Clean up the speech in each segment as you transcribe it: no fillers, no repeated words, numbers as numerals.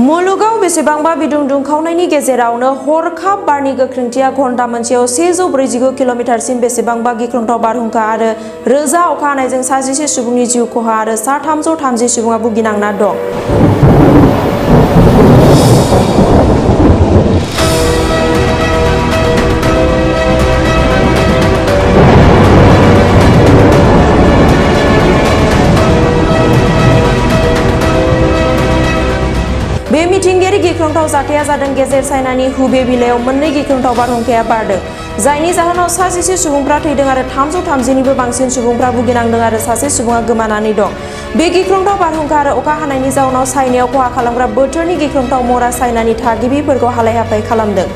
मुलुगाव बेसेबांबा बिदुं दुंखावनायनि गेजेरावनो हरखाब बारनि गोख्रोंथिया घन्टा मोनसेयाव 149 किल'मिटारसिम बेसेबांबा गिख्रंथाव बारहुंखा आरो रोजा अखा हानायजों 100 सुबुंनि जिउ खहा आरो 330 सुबुङा भुगिनांना दं। बे मिथिंगायारि गिख्रंथाव जाथाया जादों गेजेर चाइनानि हुबे बिलायाव मोननै गिख्रंथाव बारहुंखाया बारदों, जायनि जाहोनाव 100 सुबुंफ्रा थैदों आरो 330निबो बांसिन सुबुंफ्रा भुगिनांदों आरो सासे सुबुङा गोमानानै दं। बे गिख्रंथाव बारहुंखा आरो अखा हानायनि जाउनाव चाइनायाव खहा खालामग्रा बोथोरनि गिख्रंथाव महरा चाइनानि थागिबिफोरखौ हालाय-हाफाय खालामदों।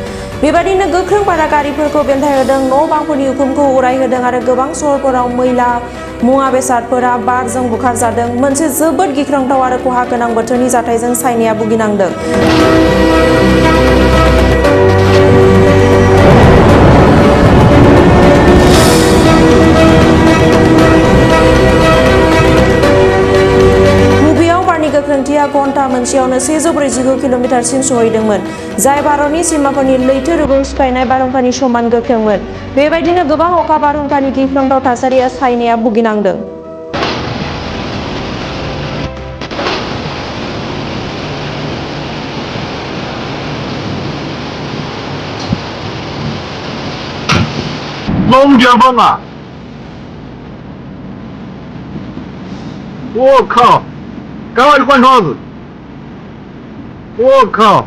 बेबादिनो गोख्रों बारा गारिफोरखौ बेलथायहोदों, न' बांफोरनि उखुमखौ उरायहोदों आरो गोबां सहरफोराव मैला मुवा बेसादफोरा बारजों बुखारजादों। मोनसे जोबोद गिख्रंथाव आरो खहा गोनां बोथोरनि जाथायजों चाइनाया भुगिनांदों। गोख्रोंथिया घन्टा मोनसेयावनो 149 किल'मिटारसिम सहैदोंमोन, जाय भारतनि सिमाफोरनि लैथो रुगुं सिफायनाय बारहुंखानि समान गोख्रोंमोन। बेबायदिनो गोबां अखा बारहुंखानि गिख्रंथाव थासारिया चाइनाया भुगिनांदों।龙卷风啊！我靠！赶快去换窗子！我靠！